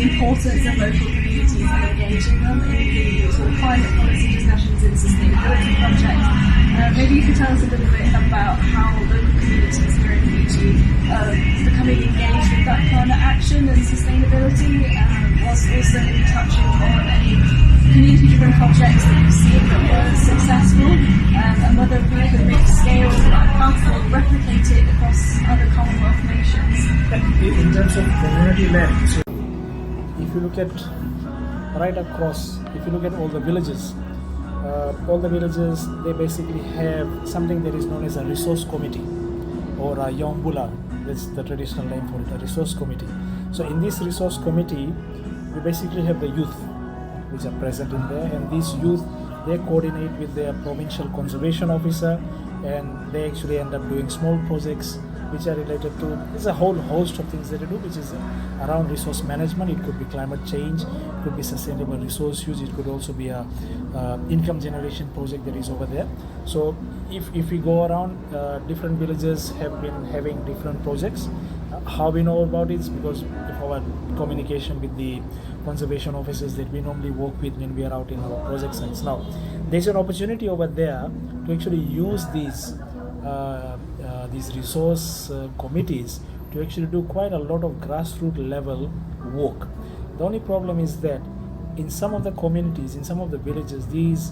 importance of local communities and engaging them in the sort of climate policy discussions and sustainability projects. Maybe you could tell us a little bit about how local communities here in Fiji are becoming engaged with that climate action and sustainability, whilst also maybe touching on any community-driven projects that you've seen that were successful, and whether we could make scale possible, replicate it across other Commonwealth nations. In terms of community-led, so if you look at right across, if you look at all the villages, they basically have something that is known as a resource committee, or a Yombula, that's the traditional name for it, a resource committee. So in this resource committee, we basically have the youth which are present in there, and these youth, they coordinate with their provincial conservation officer, and they actually end up doing small projects which are related to, there's a whole host of things that they do, which is around resource management. It could be climate change, it could be sustainable resource use, it could also be a income generation project that is over there. So if we go around, different villages have been having different projects. How we know about it is because of our communication with the conservation officers that we normally work with when we are out in our project sites. Now, there's an opportunity over there to actually use these resource committees to actually do quite a lot of grassroots level work. The only problem is that in some of the communities, in some of the villages, these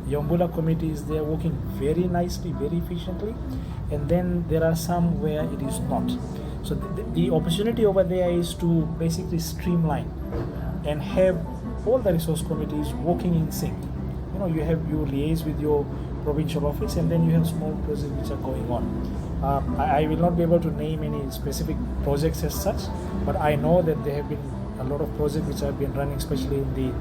Yombula committees, they are working very nicely, very efficiently, and then there are some where it is not. So the opportunity over there is to basically streamline and have all the resource committees working in sync. You know, you liaise with your provincial office, and then you have small projects which are going on. I will not be able to name any specific projects as such, but I know that there have been a lot of projects which have been running, especially in the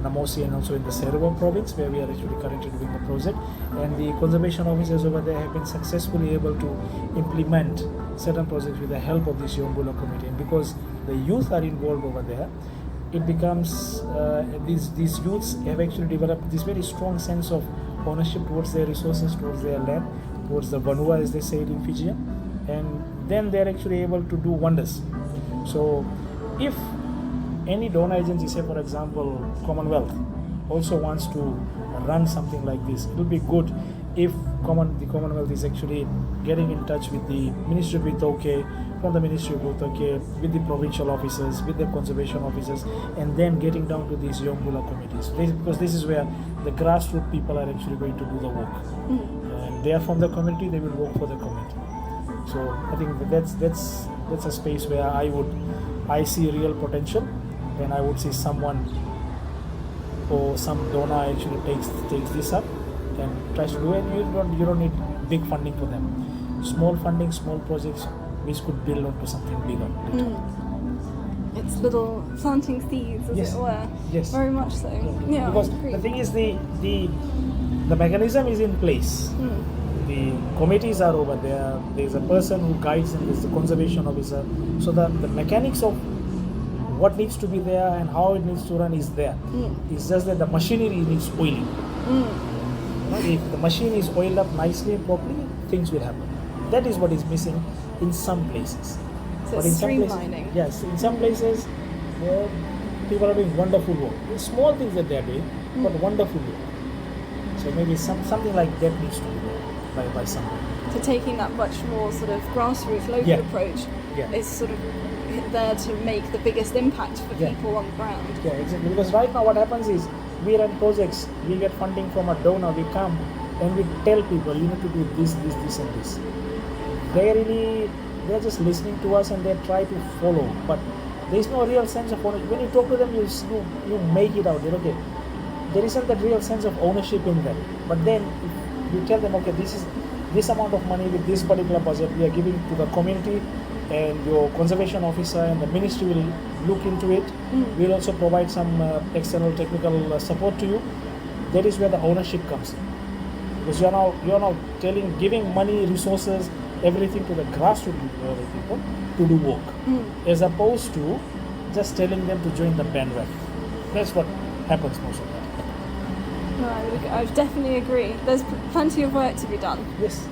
Namosi and also in the Sarawak province, where we are actually currently doing the project, and the conservation officers over there have been successfully able to implement certain projects with the help of this Yombula committee. And because the youth are involved over there, it becomes these youths have actually developed this very strong sense of ownership towards their resources, towards their land, towards the Vanua, as they say it in Fijian, and then they're actually able to do wonders. So if any donor agency, say for example Commonwealth, also wants to run something like this, it will be good if the Commonwealth is actually getting in touch with the Ministry of Witoke, from the Ministry of Witoke, with the provincial officers, with the conservation officers, and then getting down to these Yombula committees. Because this is where the grassroots people are actually going to do the work. And they are from the community, they will work for the community. So I think that's a space where I see real potential, and I would see someone or some donor actually takes this up and tries to do it. You don't need big funding for them. Small funding, small projects which could build onto something bigger. It's little planting seeds, as it were. Yes. Very much so. Yeah. Because the thing is, the mechanism is in place. The committees are over there. There's a person who guides them. There's the conservation officer. So the mechanics of what needs to be there and how it needs to run is there. It's just that the machinery needs oiling. If the machine is oiled up nicely and properly, things will happen. That is what is missing in some places. So but in streamlining. some places, yes, in some places where people are doing wonderful work. It's small things that they are doing, but wonderful work. So maybe something like that needs to be there by someone. So taking that much more sort of grassroots local approach is sort of there to make the biggest impact for people on the ground. Yeah, exactly. Because right now what happens is, we run projects, we get funding from a donor, we come and we tell people, you need to do this and this. They're just listening to us and they try to follow, but there is no real sense of ownership. When you talk to them, you make it out. Okay, there isn't that real sense of ownership in them. But then if you tell them, okay, this is this amount of money with this particular budget we are giving to the community, and your conservation officer and the ministry will look into it. We'll also provide some external technical support to you. That is where the ownership comes in, because you're now giving money, resources, everything to the grassroots people to do work, as opposed to just telling them to join the bandwagon. That's what happens most of the time. No, I would definitely agree. There's plenty of work to be done. Yes.